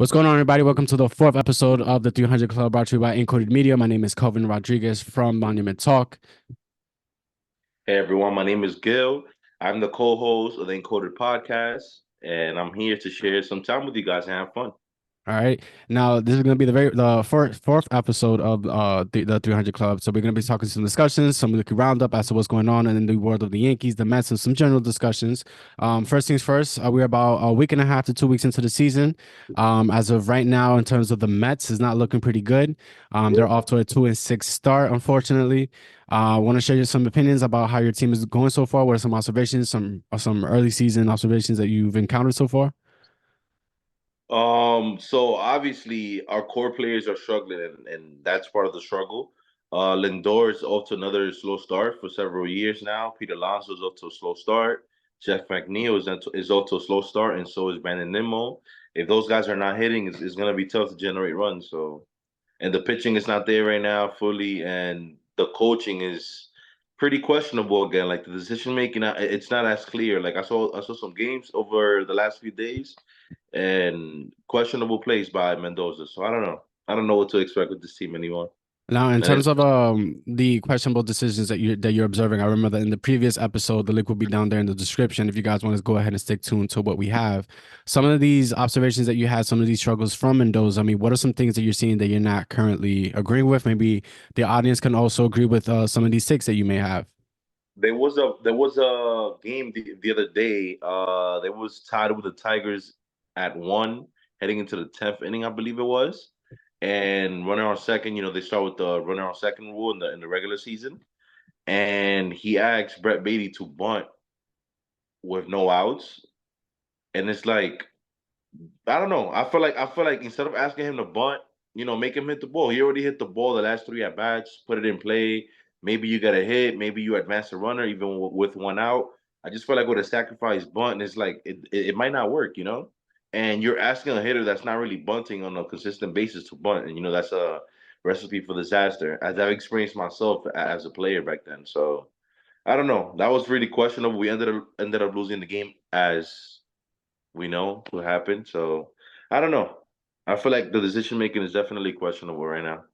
What's going on, everybody? Welcome to the fourth episode of the 300 Club, brought to you by Encoded Media. My name is Kelvin Rodriguez from Monument Talk. Hey everyone, my name is Gil. I'm the co-host of the Encoded podcast, and I'm here to share some time with you guys and have fun. All right. Now, this is going to be the fourth episode of the 300 Club. So we're going to be talking some discussions, some of the roundup as to what's going on in the world of the Yankees, the Mets, and some general discussions. First things first, we're about a week and a half to 2 weeks into the season. As of right now, in terms of the Mets, is not looking pretty good. They're off to a 2-6 start, unfortunately. I want to share you some opinions about how your team is going so far. What are some observations, some early season observations that you've encountered so far? So obviously our core players are struggling, and that's part of the struggle. Lindor is off to another slow start for several years now. Peter Alonso is off to a slow start. Jeff McNeil is off to a slow start, and so is Brandon Nimmo. If those guys are not hitting, it's going to be tough to generate runs. So, and the pitching is not there right now fully, and the coaching is pretty questionable again. Like the decision making, it's not as clear. Like I saw some games over the last few days, and questionable plays by Mendoza. So I don't know. I don't know what to expect with this team anymore. Now, in And terms it's of the questionable decisions that you're observing, I remember that in the previous episode, the link will be down there in the description if you guys want to go ahead and stick tuned to what we have. Some of these observations that you had, some of these struggles from Mendoza. I mean, what are some things that you're seeing that you're not currently agreeing with? Maybe the audience can also agree with some of these takes that you may have. there was a game the other day. They was tied with the Tigers at one, heading into the 10th inning, I believe it was. And runner on second, they start with the runner on second rule in the regular season. And he asked Brett Beatty to bunt with no outs. And it's like, I don't know. I feel like instead of asking him to bunt, make him hit the ball. He already hit the ball the last three at bats, put it in play. Maybe you got a hit. Maybe you advance the runner even with one out. I just feel like with a sacrifice bunt, it's like it might not work. And you're asking a hitter that's not really bunting on a consistent basis to bunt, and that's a recipe for disaster, as I've experienced myself as a player back then. So I don't know. That was really questionable. We ended up losing the game as we know what happened. So I don't know. I feel like the decision making is definitely questionable right now.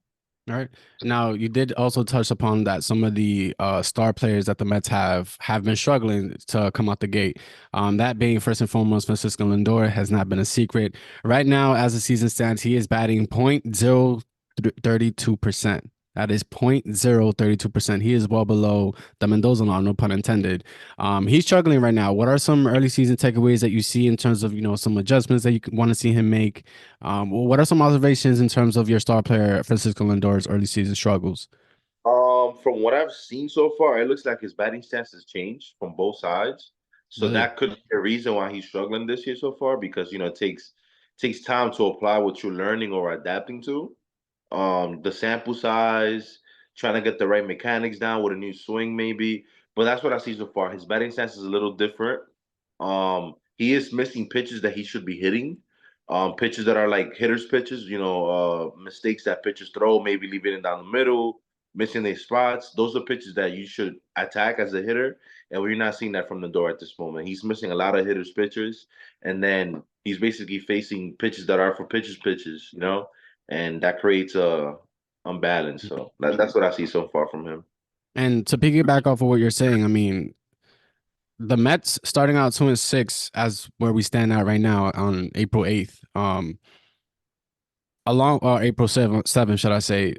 All right. Now, you did also touch upon that some of the star players that the Mets have been struggling to come out the gate. That being first and foremost, Francisco Lindor has not been a secret. Right now, as the season stands, he is batting 0.032%. That is 0.032%. He is well below the Mendoza line, no pun intended. He's struggling right now. What are some early season takeaways that you see in terms of, some adjustments that you want to see him make? What are some observations in terms of your star player, Francisco Lindor's early season struggles? From what I've seen so far, it looks like his batting stance has changed from both sides. So Really? that could be a reason why he's struggling this year so far, because it takes time to apply what you're learning or adapting to. The sample size, trying to get the right mechanics down with a new swing, maybe. But that's what I see so far. His batting stance is a little different. He is missing pitches that he should be hitting. Pitches that are like hitters' pitches, mistakes that pitchers throw, maybe leaving it down the middle, missing their spots. Those are pitches that you should attack as a hitter. And we're not seeing that from the door at this moment. He's missing a lot of hitters' pitches. And then he's basically facing pitches that are for pitches, and that creates a unbalance. So that's what I see so far from him. And to piggyback off of what you're saying, I mean, the Mets starting out 2-6 as where we stand at right now on April 8th. Along April 7th, should I say,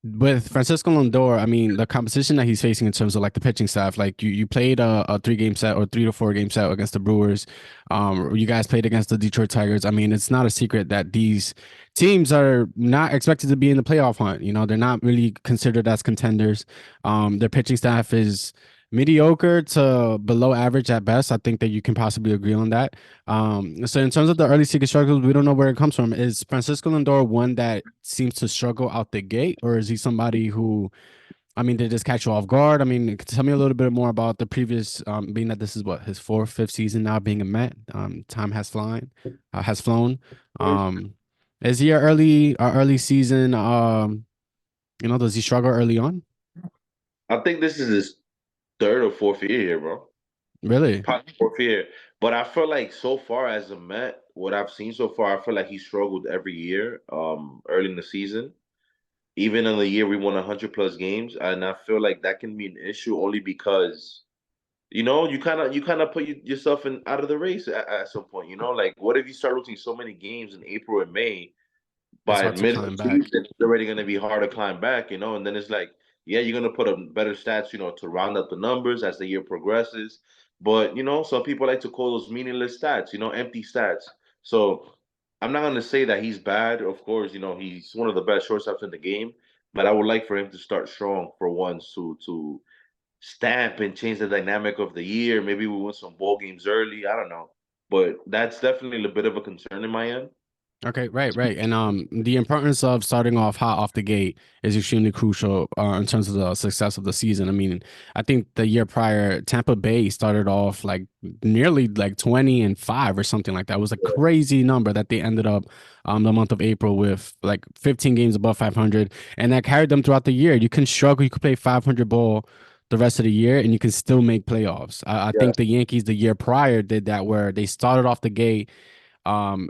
with Francisco Lindor, I mean, the competition that he's facing in terms of like the pitching staff, like you played a 3 game set or 3 to 4 game set against the Brewers. You guys played against the Detroit Tigers. I mean, it's not a secret that these teams are not expected to be in the playoff hunt. They're not really considered as contenders. Their pitching staff is mediocre to below average at best. I think that you can possibly agree on that. So in terms of the early season struggles, we don't know where it comes from. Is Francisco Lindor one that seems to struggle out the gate, or is he somebody who, I mean, did this catch you off guard? I mean, tell me a little bit more about the previous, being that this is what his fourth, fifth season now being a Met. Time has flown. Is he a early season? Does he struggle early on? I think this is his third or fourth year here, bro. Really? Probably fourth year. But I feel like so far as a Met, what I've seen so far, I feel like he struggled every year, early in the season. Even in the year we won 100 plus games, and I feel like that can be an issue only because you kind of put yourself in out of the race at some point. Like what if you start losing so many games in April and May? It's By hard to mid of the climb back. season, it's already going to be hard to climb back, and then it's like, yeah, you're going to put up better stats, to round up the numbers as the year progresses. But, some people like to call those meaningless stats, empty stats. So I'm not going to say that he's bad. Of course, he's one of the best shortstops in the game, but I would like for him to start strong for once to stamp and change the dynamic of the year. Maybe we win some ball games early. I don't know. But that's definitely a bit of a concern in my end. Okay, right, right. And the importance of starting off hot off the gate is extremely crucial in terms of the success of the season. I mean, I think the year prior, Tampa Bay started off like nearly like 20-5 or something like that. It was a crazy number that they ended up the month of April with like 15 games above 500, and that carried them throughout the year. You can struggle, you could play 500 ball the rest of the year and you can still make playoffs. I Yeah. think the Yankees the year prior did that where they started off the gate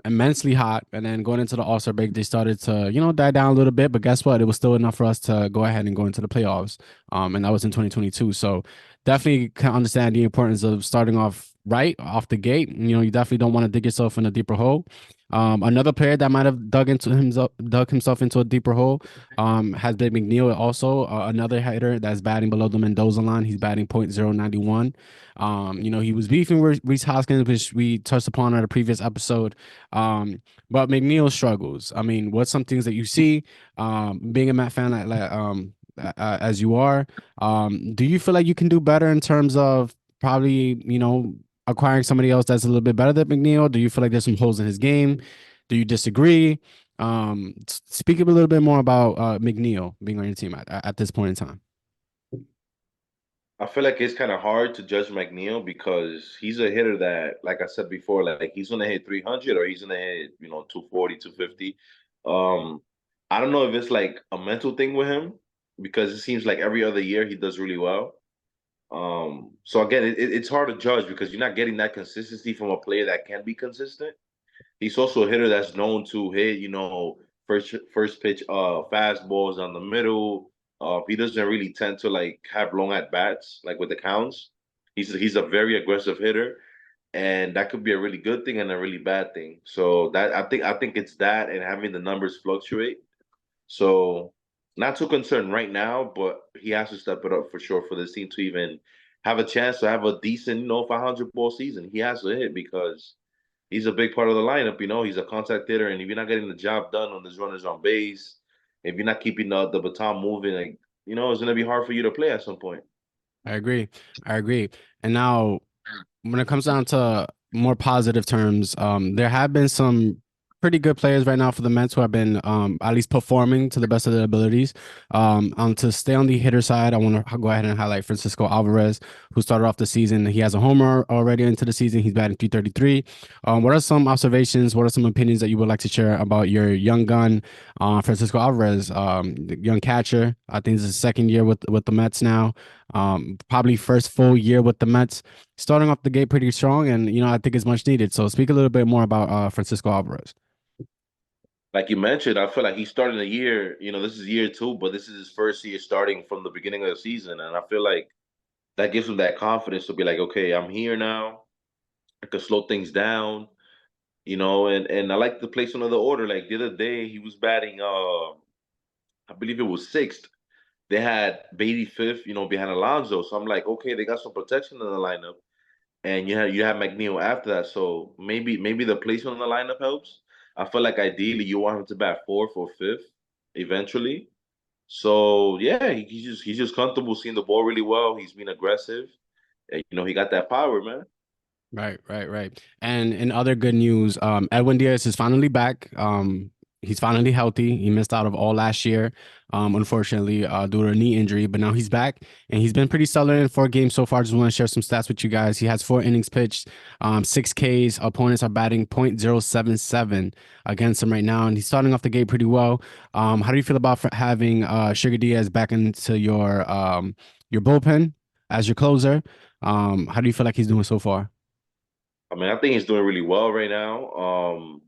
immensely hot, and then going into the All-Star break they started to die down a little bit, but guess what, it was still enough for us to go ahead and go into the playoffs, and that was in 2022. So definitely can understand the importance of starting off right off the gate. You definitely don't want to dig yourself in a deeper hole. Another player that might have dug himself into a deeper hole has been McNeil, also another hitter that's batting below the Mendoza line. He's batting .091. He was beefing with Reese Hoskins, which we touched upon at a previous episode. But McNeil struggles. I mean, what's some things that you see, being a Met fan as you are? Do you feel like you can do better in terms of probably, acquiring somebody else that's a little bit better than McNeil? Do you feel like there's some holes in his game? Do you disagree? Speak a little bit more about McNeil being on your team at this point in time. I feel like it's kind of hard to judge McNeil because he's a hitter that, like I said before, like he's gonna hit 300 or he's gonna hit 240, 250. Um, I don't know if it's like a mental thing with him because it seems like every other year he does really well. So again, it's hard to judge because you're not getting that consistency from a player that can be consistent. He's also a hitter that's known to hit, first pitch fastballs on the middle. He doesn't really tend to like have long at bats like with the counts. He's a very aggressive hitter, and that could be a really good thing and a really bad thing. So that I think it's that and having the numbers fluctuate. So not too concerned right now, but he has to step it up for sure for this team to even have a chance to have a decent, 500 ball season. He has to hit because he's a big part of the lineup. He's a contact hitter, and if you're not getting the job done on these runners on base, if you're not keeping the baton moving, like it's gonna be hard for you to play at some point. I agree. I agree. And now, when it comes down to more positive terms, there have been some pretty good players right now for the Mets who have been at least performing to the best of their abilities. To stay on the hitter side, I want to go ahead and highlight Francisco Alvarez, who started off the season. He has a homer already into the season. He's batting 333. What are some observations? What are some opinions that you would like to share about your young gun, Francisco Alvarez, the young catcher? I think this is his second year with the Mets now. Probably first full year with the Mets, starting off the gate pretty strong, and I think it's much needed. So speak a little bit more about Francisco Alvarez. Like you mentioned, I feel like he's starting the year. This is year two, but this is his first year starting from the beginning of the season, and I feel like that gives him that confidence to be like, okay, I'm here now. I can slow things down. And I like the placement of the order. Like the other day, he was batting. I believe it was sixth. They had Beatty fifth, behind Alonso. So I'm like, okay, they got some protection in the lineup, and you have McNeil after that. So maybe the placement in the lineup helps. I feel like ideally you want him to bat fourth or fifth eventually. So yeah, he's just comfortable seeing the ball really well. He's been aggressive, and he got that power, man. Right, right, right. And in other good news, Edwin Diaz is finally back. He's finally healthy. He missed out of all last year, unfortunately, due to a knee injury. But now he's back, and he's been pretty stellar in 4 games so far. Just want to share some stats with you guys. He has 4 innings pitched, 6 Ks. Opponents are batting .077 against him right now, and he's starting off the gate pretty well. How do you feel about having Sugar Diaz back into your bullpen as your closer? How do you feel like he's doing so far? I mean, I think he's doing really well right now.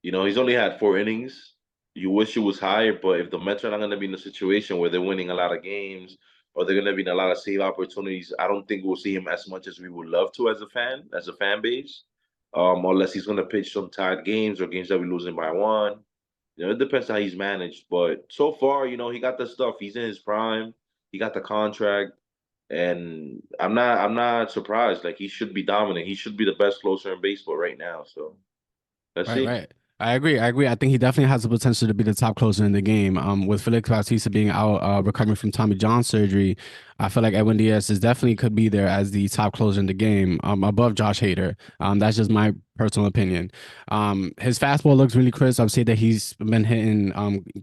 He's only had 4 innings. You wish it was higher, but if the Mets are not going to be in a situation where they're winning a lot of games or they're going to be in a lot of save opportunities, I don't think we'll see him as much as we would love to as a fan base. Unless he's going to pitch some tied games or games that we're losing by one. It depends how he's managed. But so far, he got the stuff. He's in his prime. He got the contract. And I'm not surprised. Like he should be dominant. He should be the best closer in baseball right now. So let's Right, see. right. I agree. I agree. I think he definitely has the potential to be the top closer in the game. With Felix Bautista being out, recovering from Tommy John surgery, I feel like Edwin Diaz is definitely could be there as the top closer in the game, above Josh Hader. That's just my personal opinion. His fastball looks really crisp. I'd say that he's been hitting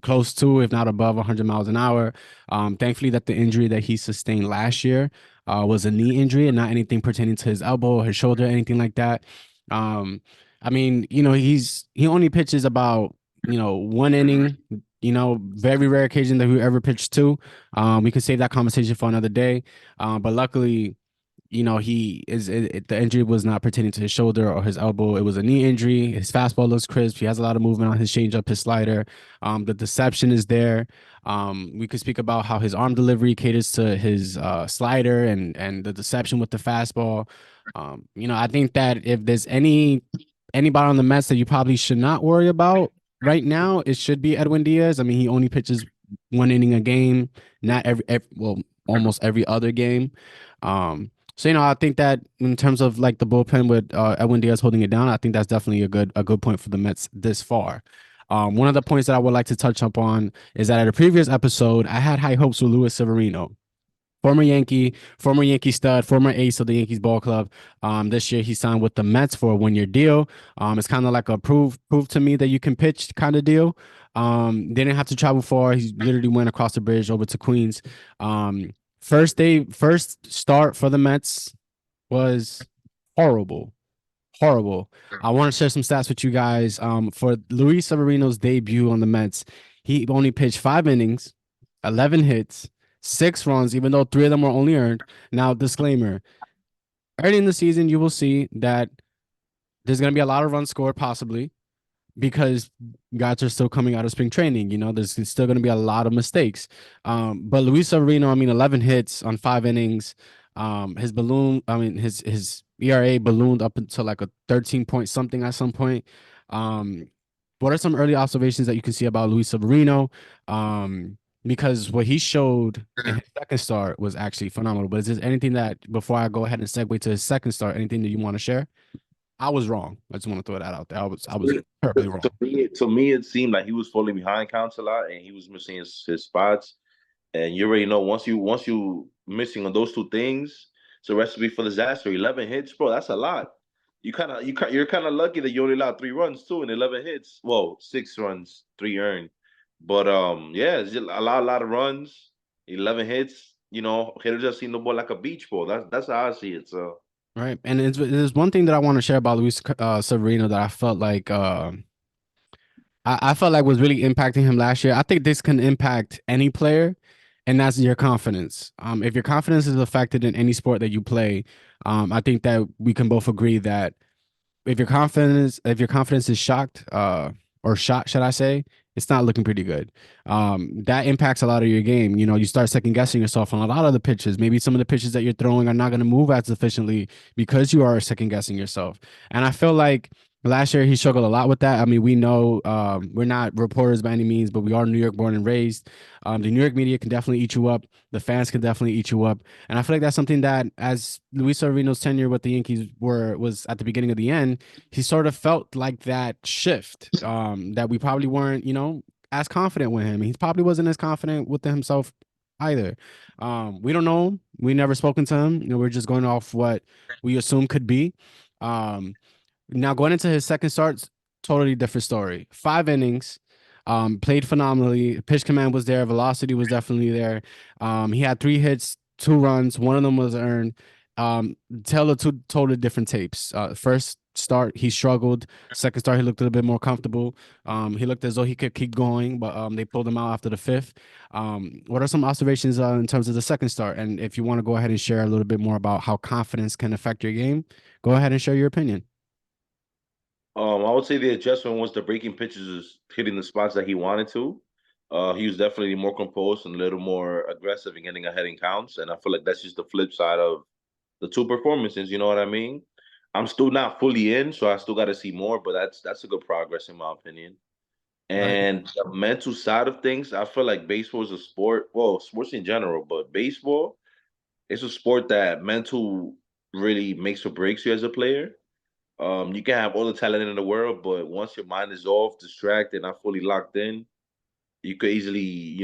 close to, if not above, 100 miles an hour. Thankfully, that the injury that he sustained last year was a knee injury and not anything pertaining to his elbow, his shoulder, anything like that. Um, I mean, he only pitches about, 1 inning, very rare occasion that he ever pitched two. We could save that conversation for another day. But luckily, the injury was not pertaining to his shoulder or his elbow. It was a knee injury. His fastball looks crisp. He has a lot of movement on his changeup, his slider. The deception is there. We could speak about how his arm delivery caters to his slider and the deception with the fastball. I think that if there's anybody on the Mets that you probably should not worry about right now, it should be Edwin Diaz. I mean, he only pitches 1 inning a game, not well, almost every other game. So I think that in terms of like the bullpen with Edwin Diaz holding it down, I think that's definitely a good point for the Mets this far. One of the points that I would like to touch up on is that at a previous episode, I had high hopes with Luis Severino, former Yankee stud, former ace of the Yankees ball club. This year he signed with the Mets for a 1 year deal. It's kind of like a prove to me that you can pitch kind of deal. Didn't have to travel far. He literally went across the bridge over to Queens. First start for the Mets was horrible. Horrible. I want to share some stats with you guys. For Luis Severino's debut on the Mets, he only pitched 5 innings, 11 hits, 6 runs, even though 3 of them were only earned. Now, disclaimer: early in the season, you will see that there's going to be a lot of runs scored, possibly because guys are still coming out of spring training. There's still going to be a lot of mistakes. But Luis Severino, I mean, 11 hits on 5 innings. His ERA ballooned up until like a 13 point something at some point. What are some early observations that you can see about Luis Severino? Because what he showed in his second start was actually phenomenal. But is there anything that, before I go ahead and segue to his second start, anything that you want to share? I was wrong. I just want to throw that out there. I was terribly wrong. To me, it seemed like he was falling behind counts a lot, and he was missing his spots. And you already know once you missing on those two things, it's a recipe for disaster. 11 hits, bro. That's a lot. You're kind of lucky that you only allowed 3 runs too in 11 hits. Well, 6 runs, 3 earned. But yeah, it's just a lot of runs, 11 hits. Hitters just seen the ball like a beach ball. That's how I see it. So Right. And there's one thing that I want to share about Luis Severino that I felt like I felt like was really impacting him last year. I think this can impact any player, and that's your confidence. If your confidence is affected in any sport that you play, I think that we can both agree that if your confidence is shocked, or shot, should I say, it's not looking pretty good. That impacts a lot of your game. You start second guessing yourself on a lot of the pitches. Maybe some of the pitches that you're throwing are not going to move as efficiently because you are second guessing yourself. And I feel like last year he struggled a lot with that. I mean, we know we're not reporters by any means, but we are New York born and raised. The New York media can definitely eat you up. The fans can definitely eat you up. And I feel like that's something that, as Luis Severino's tenure with the Yankees was at the beginning of the end, he sort of felt like that shift, that we probably weren't, as confident with him. He probably wasn't as confident with himself either. We don't know him. We never spoken to him. We're just going off what we assume could be. Now going into his second start, totally different story. 5 innings, played phenomenally. Pitch command was there. Velocity was definitely there. He had 3 hits, 2 runs. One of them was earned. Tell the two totally different tapes. First start he struggled. Second start he looked a little bit more comfortable. He looked as though he could keep going, but they pulled him out after the fifth. What are some observations in terms of the second start? And if you want to go ahead and share a little bit more about how confidence can affect your game, go ahead and share your opinion. I would say the adjustment was the breaking pitches is hitting the spots that he wanted to. He was definitely more composed and a little more aggressive in getting ahead in counts, and I feel like that's just the flip side of the two performances. You know what I mean? I'm still not fully in, so I still got to see more, but that's a good progress in my opinion. Right. And the mental side of things, I feel like baseball is a sport. Well, sports in general, but baseball is a sport that mental really makes or breaks you as a player. You can have all the talent in the world, but once your mind is off, distracted, not fully locked in, you could easily,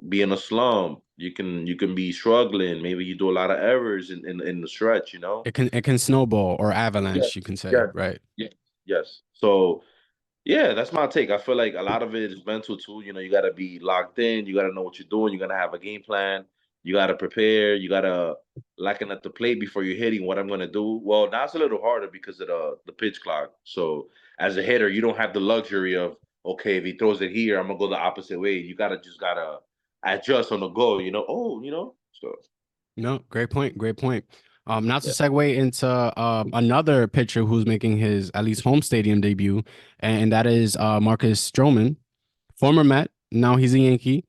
be in a slump. You can be struggling. Maybe you do a lot of errors in the stretch, It can snowball or Yes, avalanche, you can say, yes, right? yes, yes. So yeah, that's my take. I feel like a lot of it is mental too. You got to be locked in. You got to know what you're doing. You got to have a game plan. You got to prepare. You got to looking at the plate before you're hitting what I'm going to do. Well, now it's a little harder because of the pitch clock. So as a hitter, you don't have the luxury of, okay, if he throws it here, I'm gonna go the opposite way. You gotta adjust on the go. So No, great point. Great point. Not to yeah. segue into another pitcher who's making his at least home stadium debut, and that is Marcus Stroman, former Met. Now he's a Yankee.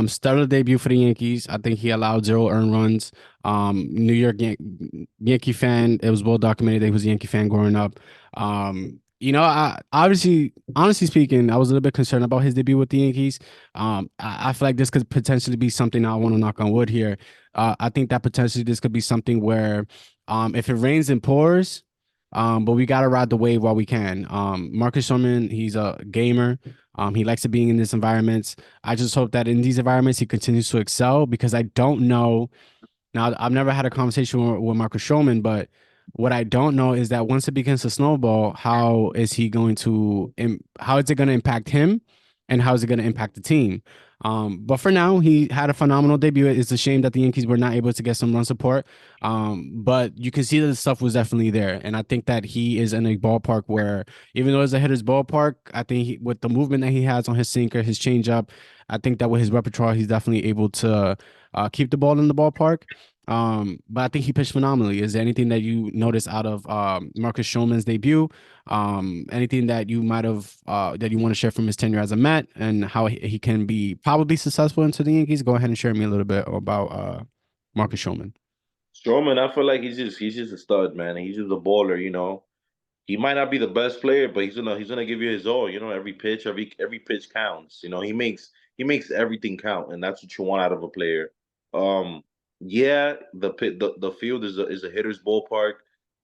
Stellar debut for the Yankees. I think he allowed 0 earned runs. New York Yankee fan. It was well documented that he was a Yankee fan growing up. I obviously, honestly speaking, I was a little bit concerned about his debut with the Yankees. I feel like this could potentially be something. I want to knock on wood here. I think that potentially this could be something where, if it rains and pours, but we gotta ride the wave while we can. Marcus Sherman, he's a gamer. He likes to being in these environments. I just hope that in these environments he continues to excel because I don't know. Now, I've never had a conversation with Marcus Stroman, but what I don't know is that once it begins to snowball, how is it going to impact him and how is it going to impact the team? But for now, he had a phenomenal debut. It's a shame that the Yankees were not able to get some run support. But you can see that the stuff was definitely there. And I think that he is in a ballpark where, even though it's a hitter's ballpark, I think with the movement that he has on his sinker, his changeup, I think that with his repertoire, he's definitely able to keep the ball in the ballpark. But I think he pitched phenomenally. Is there anything that you noticed out of Marcus Stroman's debut? Anything that you might have that you want to share from his tenure as a Met and how he can be probably successful into the Yankees? Go ahead and share me a little bit about Marcus Stroman. Stroman, I feel like he's just a stud, man. He's just a baller. He might not be the best player, but he's gonna give you his all. Every pitch, every pitch counts. He makes everything count, and that's what you want out of a player. Um, yeah, the field is a hitter's ballpark.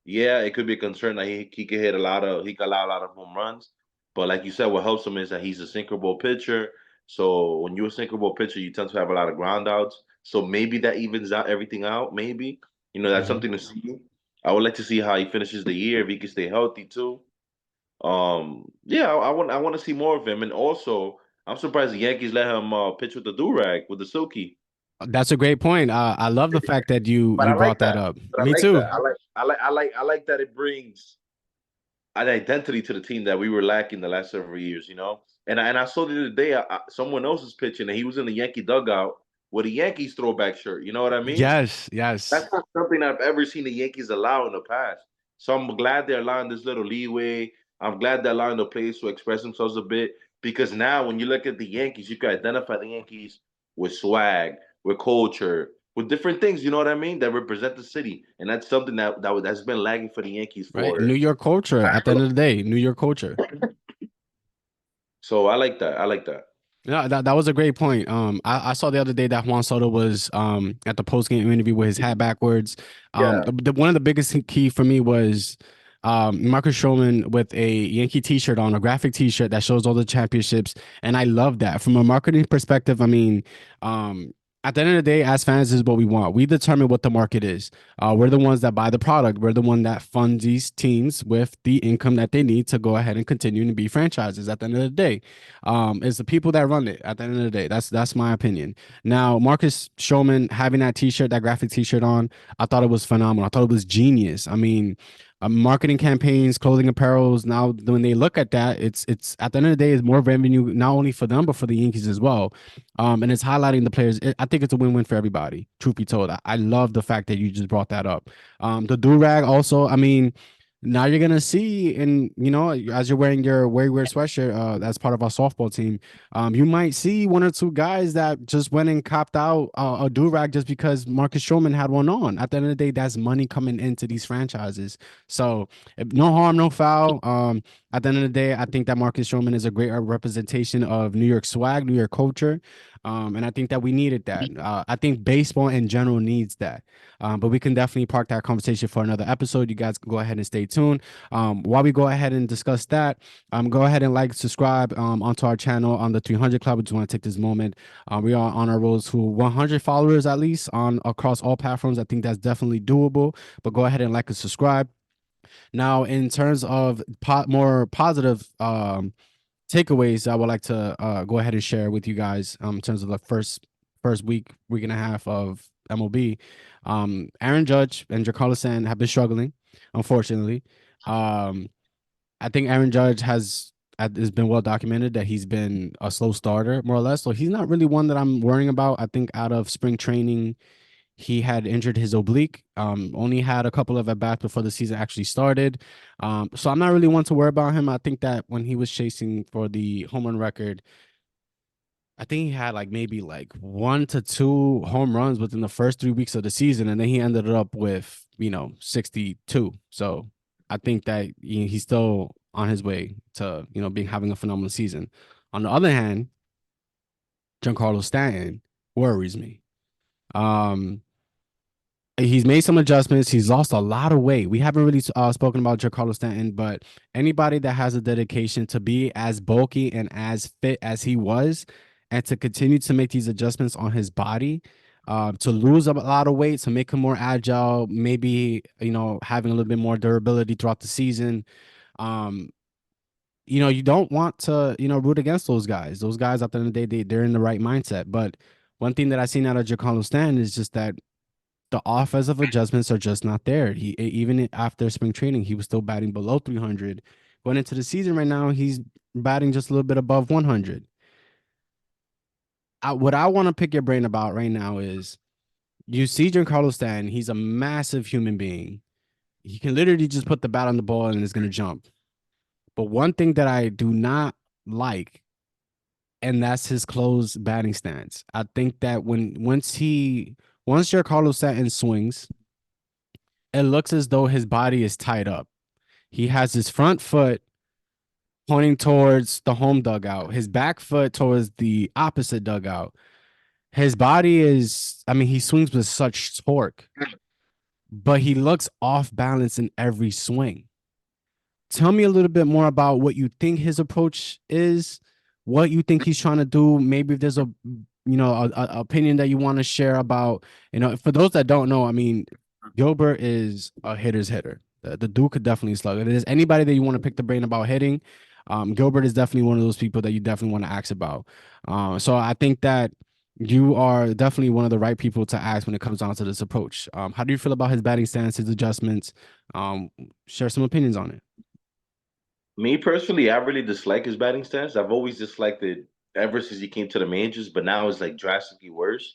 Yeah, it could be a concern that he could allow a lot of home runs. But like you said, what helps him is that he's a sinker ball pitcher. So when you're a sinker ball pitcher, you tend to have a lot of ground outs. So maybe that evens out everything out. Maybe that's Mhm. something to see. I would like to see how he finishes the year if he can stay healthy too. Yeah, I want to see more of him, and also I'm surprised the Yankees let him pitch with the do rag with the silky. That's a great point. I love the fact that you But you I brought like that that. up. But I Me like that. too. I like that it brings an identity to the team that we were lacking the last several years. And I saw the other day someone else was pitching and he was in the Yankee dugout with a Yankees throwback shirt. You know what I mean? Yes, yes. That's not something I've ever seen the Yankees allow in the past. So I'm glad they're allowing this little leeway. I'm glad they're allowing the players to express themselves a bit because now when you look at the Yankees, you can identify the Yankees with swag, with culture, with different things. You know what I mean? That represent the city, and that's something that's been lagging for the Yankees Right. New for. York culture. At the end of the day, New York culture. So I like that. I like that. Yeah, that was a great point. I saw the other day that Juan Soto was at the post game interview with his hat backwards. Yeah. One of the biggest key for me was Marcus Stroman with a Yankee T-shirt on, a graphic T-shirt that shows all the championships, and I love that from a marketing perspective. I mean, um, at the end of the day, as fans, this is what we want. We determine what the market is. We're the ones that buy the product. We're the one that fund these teams with the income that they need to go ahead and continue to be franchises. At the end of the day, it's the people that run it. At the end of the day, that's my opinion. Now, Marcus Stroman having that T-shirt, that graphic T-shirt on, I thought it was phenomenal. I thought it was genius. I mean, marketing campaigns, clothing apparels. Now, when they look at that, it's at the end of the day, it's more revenue not only for them but for the Yankees as well. And it's highlighting the players. I think it's a win-win for everybody. Truth be told, I love the fact that you just brought that up. The do rag also. I mean, now you're gonna see, and as you're wearing your Where Wear sweatshirt, that's part of our softball team. You might see one or two guys that just went and copped out a do rag just because Marcus Stroman had one on. At the end of the day, that's money coming into these franchises. So no harm, no foul. At the end of the day, I think that Marcus Stroman is a great representation of New York swag, New York culture. And I think that we needed that. I think baseball in general needs that. But we can definitely park that conversation for another episode. You guys can go ahead and stay tuned. While we go ahead and discuss that, go ahead and like, subscribe onto our channel on the 300 Club. We just want to take this moment. We are on our road to 100 followers at least on across all platforms. I think that's definitely doable. But go ahead and like and subscribe. Now, in terms of more positive takeaways, I would like to go ahead and share with you guys in terms of the first week and a half of MLB. Aaron Judge and Giancarlo Stanton have been struggling, unfortunately. Um, I think Aaron Judge has been well documented that he's been a slow starter, more or less. So he's not really one that I'm worrying about. I think out of spring training, he had injured his oblique. Only had a couple of at bats before the season actually started. So I'm not really one to worry about him. I think that when he was chasing for the home run record, I think he had like maybe like 1 to 2 home runs within the first 3 weeks of the season, and then he ended up with 62. So I think that he's still on his way to being having a phenomenal season. On the other hand, Giancarlo Stanton worries me. Um, He's made some adjustments. He's lost a lot of weight. We haven't really spoken about Giancarlo Stanton, but anybody that has a dedication to be as bulky and as fit as he was, and to continue to make these adjustments on his body, to lose a lot of weight, to make him more agile, maybe having a little bit more durability throughout the season. Um, you don't want to root against those guys. Those guys at the end of the day, they're in the right mindset. But one thing that I've seen out of Giancarlo Stanton is just that the offensive adjustments are just not there. He even after spring training, he was still batting below 300. Going into the season right now, he's batting just a little bit above 100. What I want to pick your brain about right now is you see Giancarlo Stanton. He's a massive human being. He can literally just put the bat on the ball and it's going to jump. But one thing that I do not like, and that's his closed batting stance. I think that once Giancarlo Stanton swings, it looks as though his body is tied up. He has his front foot pointing towards the home dugout, his back foot towards the opposite dugout. His body is, I mean, he swings with such torque, but he looks off balance in every swing. Tell me a little bit more about what you think his approach is, what you think he's trying to do. Maybe if there's a opinion that you want to share about, for those that don't know, I mean, Gilbert is a hitter's hitter. The dude could definitely slug. If there's anybody that you want to pick the brain about hitting, Gilbert is definitely one of those people that you definitely want to ask about. So I think that you are definitely one of the right people to ask when it comes down to this approach. How do you feel about his batting stance, his adjustments? Share some opinions on it. Me personally, I really dislike his batting stance. I've always disliked it ever since he came to the majors, but now it's like drastically worse.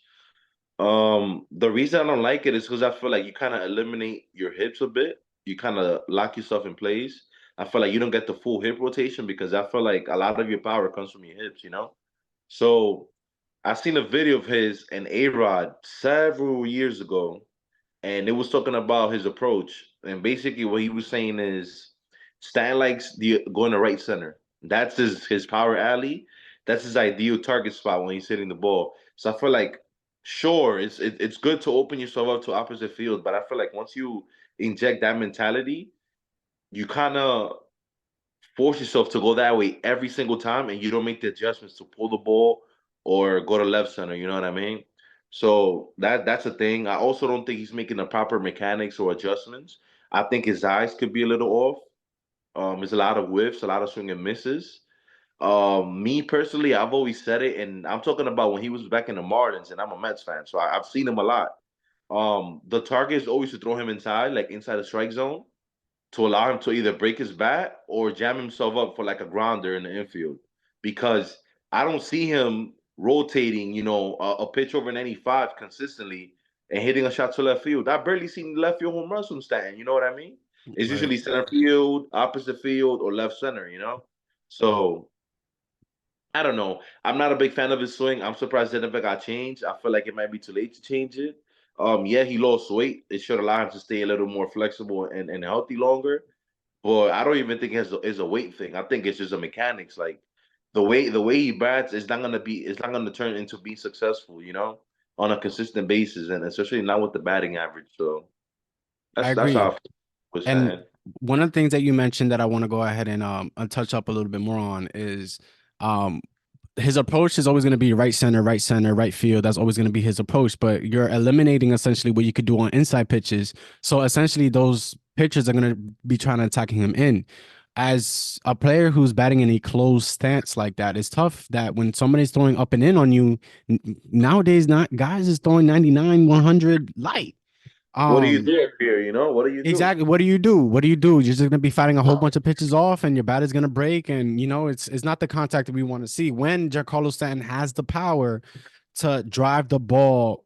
The reason I don't like it is because I feel like you kind of eliminate your hips a bit. You kind of lock yourself in place. I feel like you don't get the full hip rotation because I feel like a lot of your power comes from your hips. So I seen a video of his and A-Rod several years ago, and it was talking about his approach. And basically, what he was saying is Stan likes going to right center. That's his power alley. That's his ideal target spot when he's hitting the ball. So I feel like, sure, it's good to open yourself up to opposite field, but I feel like once you inject that mentality, you kind of force yourself to go that way every single time, and you don't make the adjustments to pull the ball or go to left center. You know what I mean? So that's a thing. I also don't think he's making the proper mechanics or adjustments. I think his eyes could be a little off. There's a lot of whiffs, a lot of swing and misses. Me personally, I've always said it, and I'm talking about when he was back in the Marlins, and I'm a Mets fan, so I've seen him a lot. The target is always to throw him inside, like inside the strike zone, to allow him to either break his bat or jam himself up for like a grounder in the infield. Because I don't see him rotating, a pitch over 95 consistently and hitting a shot to left field. I barely seen left field home runs from Stanton. You know what I mean? It's Right. usually center field, opposite field, or left center. So I don't know. I'm not a big fan of his swing. I'm surprised it never got changed. I feel like it might be too late to change it. Yeah, he lost weight. It should allow him to stay a little more flexible and healthy longer. But I don't even think it's a weight thing. I think it's just a mechanics. Like the way he bats is not gonna be it's not gonna turn into being successful, on a consistent basis, and especially not with the batting average. So I that's how I agree. feel with And Stanton. one of the things that you mentioned that I want to go ahead and touch up a little bit more on is um his approach is always going to be right center, right field. That's always going to be his approach. But you're eliminating essentially what you could do on inside pitches. So essentially, those pitchers are going to be trying to attacking him in. As a player who's batting in a closed stance like that, it's tough that when somebody's throwing up and in on you nowadays, not guys is throwing 99, 100 light. What do you Um, do up here? What do you do? Exactly. What do you do? What do you do? You're just gonna be fighting a whole bunch of pitches off, and your bat is gonna break, and it's not the contact that we want to see. When Giancarlo Stanton has the power to drive the ball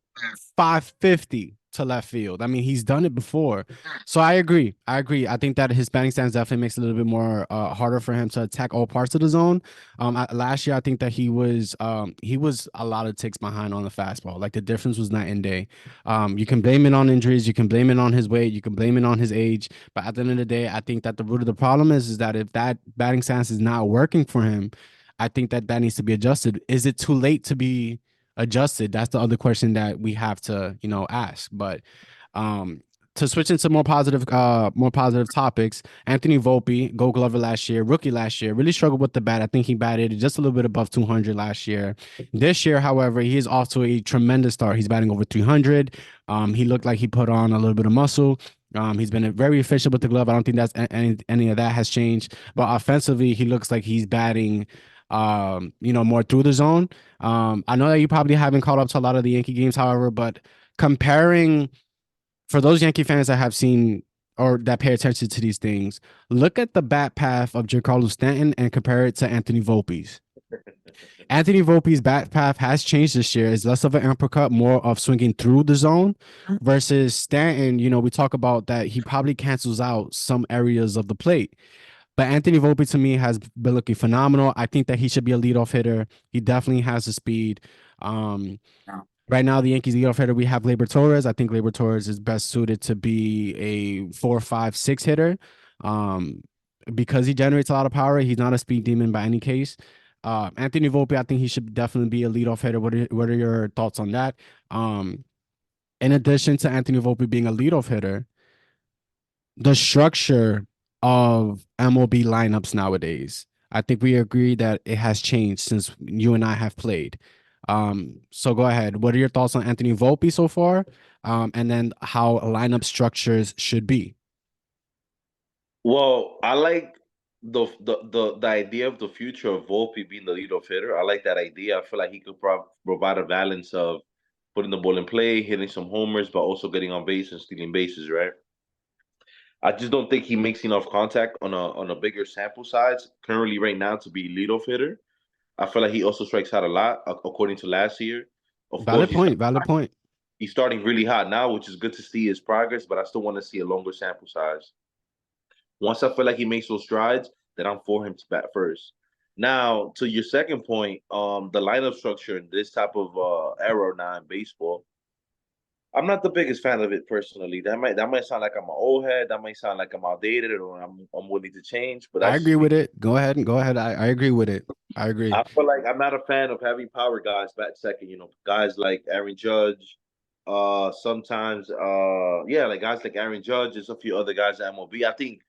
550 to left field. I mean, he's done it before. So I agree. I agree. I think that his batting stance definitely makes it a little bit more harder for him to attack all parts of the zone. Last year, I think that he was a lot of ticks behind on the fastball. Like the difference was night and day. You can blame it on injuries, you can blame it on his weight, you can blame it on his age. But at the end of the day, I think that the root of the problem is that if that batting stance is not working for him, I think that that needs to be adjusted. Is it too late to be adjusted? That's the other question that we have to, ask. But um to switch into more positive topics, Anthony Volpe, Gold Glover last year, rookie last year, really struggled with the bat. I think he batted just a little bit above 200 last year. This year, however, he is off to a tremendous start. He's batting over 300. He looked like he put on a little bit of muscle. He's been very efficient with the glove. I don't think that's any of that has changed. But offensively, he looks like he's batting more through the zone. I know that you probably haven't caught up to a lot of the Yankee games, however, but comparing for those Yankee fans that have seen or that pay attention to these things, look at the bat path of Giancarlo Stanton and compare it to Anthony Volpe's. Anthony Volpe's bat path has changed this year. It's less of an uppercut, more of swinging through the zone versus Stanton. We talk about that he probably cancels out some areas of the plate. But Anthony Volpe to me has been looking phenomenal. I think that he should be a leadoff hitter. He definitely has the speed. Um, right now, the Yankees leadoff hitter, we have Labor Torres. I think Labor Torres is best suited to be a 4, 5, 6 hitter. Um, because he generates a lot of power. He's not a speed demon by any case. Anthony Volpe, I think he should definitely be a leadoff hitter. What are your thoughts on that? Um, in addition to Anthony Volpe being a leadoff hitter, the structure of MLB lineups nowadays, I think we agree that it has changed since you and I have played. So go ahead. What are your thoughts on Anthony Volpe so far? And then how lineup structures should be. Well, I like the idea of the future of Volpe being the leadoff hitter. I like that idea. I feel like he could provide a balance of putting the ball in play, hitting some homers, but also getting on base and stealing bases, right? I just don't think he makes enough contact on a bigger sample size currently right now to be leadoff hitter. I feel like he also strikes out a lot according to last year. Of course, Valid point. Valid point. he's starting really hot now, which is good to see his progress, but I still want to see a longer sample size. Once I feel like he makes those strides, then I'm for him to bat first. Now, to your second point, the lineup structure in this type of era now in baseball, I'm not the biggest fan of it personally. That might sound like I'm an old head. That might sound like I'm outdated or I'm willing to change. But I that's agree just me. with it. Go ahead and go ahead. I agree with it. I agree. I feel like I'm not a fan of having power guys bat second. Guys like Aaron Judge. Sometimes, yeah, like guys like Aaron Judge. There's a few other guys at MLB. I think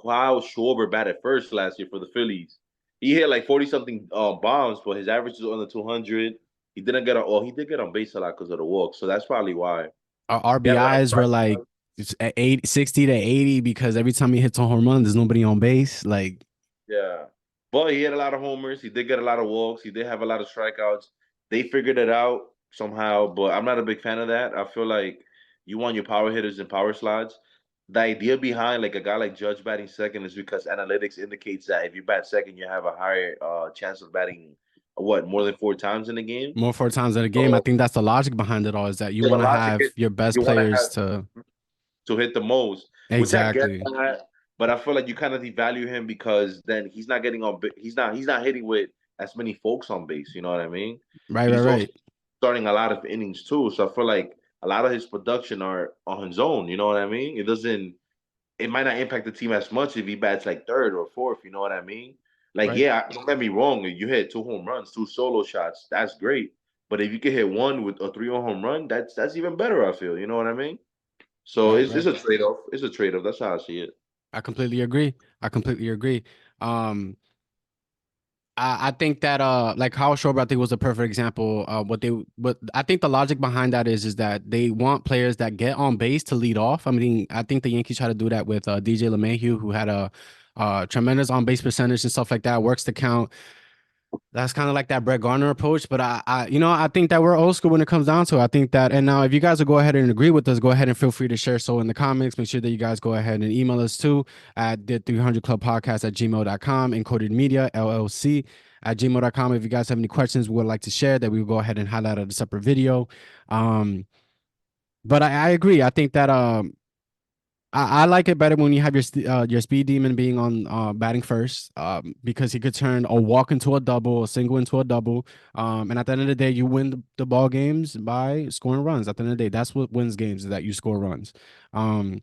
Kyle Schwarber batted first last year for the Phillies. He hit like 40 something bombs, but his average is under 200. He didn't get on. Well, he did get on base a lot because of the walk, so that's probably why. Our He had a lot of RBIs were like strikeouts. it's at 80, 60 to 80 because every time he hits a home run, there's nobody on base. Like, Yeah. But he had a lot of homers. He did get a lot of walks. He did have a lot of strikeouts. They figured it out somehow, but I'm not a big fan of that. I feel like you want your power hitters and power slides. the idea behind like a guy like Judge batting second is because analytics indicates that if you bat second, you have a higher chance of batting more than 4 times in the game. More 4 times in a game. I So think that's the logic behind it all, is that you yeah, the want to logic have is your best you want to players have to to hit the most, which I get exactly. that, but I feel like you kind of devalue him because then he's not getting on. He's not hitting with as many folks on base. You know what I mean? Right, right, He's also right. starting a lot of innings too, so I feel like a lot of his production are on his own. You know what I mean? It doesn't. It might not impact the team as much if he bats like third or fourth. You know what I mean? Like, Right. yeah, don't get me wrong. If you hit 2 home runs, 2 solo shots, that's great. But if you can hit one with a 3 home run, that's even better. I feel. You know what I mean? So Right, it's right. a trade off. It's a trade off. That's how I see it. I completely agree. I completely agree. Um, I think that like Kyle Schwarber, I think was a perfect example. But I think the logic behind that is that they want players that get on base to lead off. I mean, I think the Yankees try to do that with DJ LeMahieu, who had a tremendous on base percentage and stuff like that. Works the count. That's kind of like that Brett Garner approach, but I think that we're old school when it comes down to it. I think that, and now if you guys will go ahead and agree with us, go ahead and feel free to share so in the comments. Make sure that you guys go ahead and email us too at the 300 Club Podcast at gmail.com, Encoded Media LLC at gmail.com. If you guys have any questions we would like to share, that we will go ahead and highlight at a separate video. But I agree. I think that I like it better when you have your speed demon being on batting first, because he could turn a walk into a double, a single into a double, and at the end of the day, you win the ball games by scoring runs. At the end of the day, that's what wins games, is that you score runs. Um,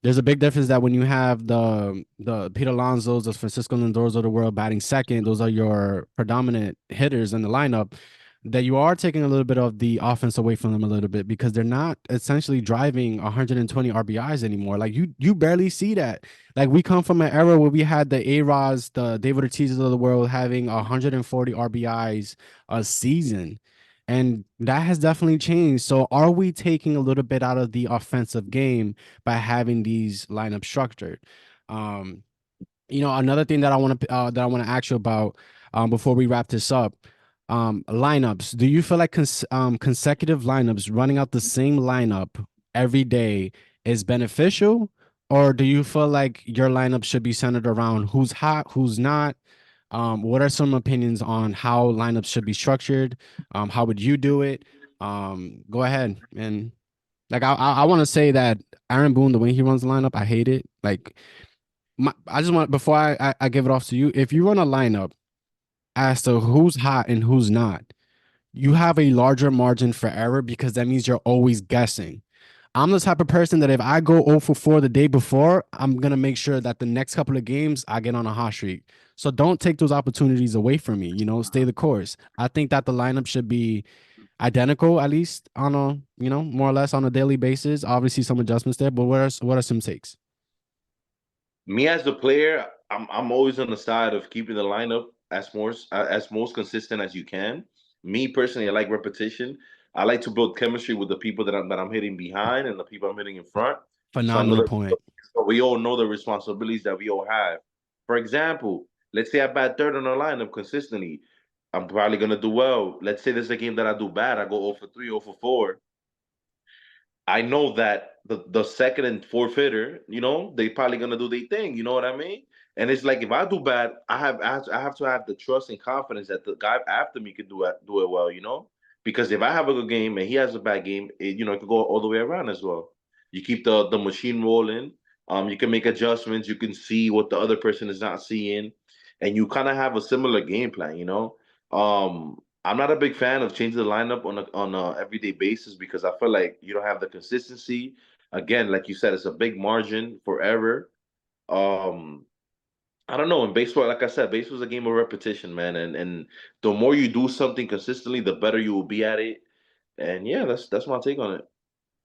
there's a big difference that when you have the Pete Alonsos, the Francisco Lindors of the world batting second, those are your predominant hitters in the lineup, that you are taking a little bit of the offense away from them a little bit, because they're not essentially driving 120 RBIs anymore. Like you barely see that. Like, we come from an era where we had the A-Rods, the David Ortiz's of the world having 140 RBIs a season. And that has definitely changed. So are we taking a little bit out of the offensive game by having these lineups structured? Um, Another thing that I want to ask you about before we wrap this up, lineups. Do you feel like consecutive lineups, running out the same lineup every day, is beneficial, or do you feel like your lineup should be centered around who's hot, who's not? What are some opinions on how lineups should be structured? How would you do it? Go ahead. And like I want to say that Aaron Boone, the way he runs the lineup, I hate it. Like, I just want, before I give it off to you, if you run a lineup as to who's hot and who's not, you have a larger margin for error, because that means you're always guessing. I'm the type of person that if I go 0 for 4 the day before, I'm gonna make sure that the next couple of games I get on a hot streak. So don't take those opportunities away from me. Stay the course. I think that the lineup should be identical, at least on a, more or less on a daily basis. Obviously, some adjustments there, but what are some takes? Me as the player, I'm always on the side of keeping the lineup as most consistent as you can. Me personally, I like repetition. I like to build chemistry with the people that I'm hitting behind and the people I'm hitting in front. So I know Phenomenal that point. so we all know the responsibilities that we all have. For example, let's say I bat third on the lineup consistently. I'm probably gonna do well. Let's say there's a game that I do bad. I go 0 for 3, 0 for 4. I know that the second and fourth hitter, they probably gonna do their thing. You know what I mean? And it's like if I do bad, I have to have the trust and confidence that the guy after me can do it well. Because if I have a good game and he has a bad game, it could go all the way around as well. You keep the machine rolling. You can make adjustments. You can see what the other person is not seeing, and you kind of have a similar game plan. I'm not a big fan of changing the lineup on a everyday basis because I feel like you don't have the consistency. Again, like you said, it's a big margin for error. Um, I don't know. In baseball, like I said, baseball is a game of repetition, man. And the more you do something consistently, the better you will be at it. And yeah, that's my take on it.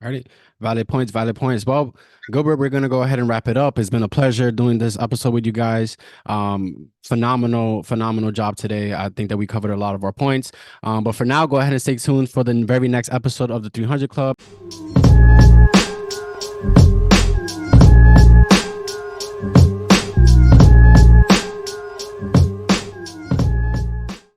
All right. Valid points, valid points. Well, Gilbert, we're gonna go ahead and wrap it up. It's been a pleasure doing this episode with you guys. Phenomenal, phenomenal job today. I think that we covered a lot of our points. But for now, go ahead and stay tuned for the very next episode of the 300 Club.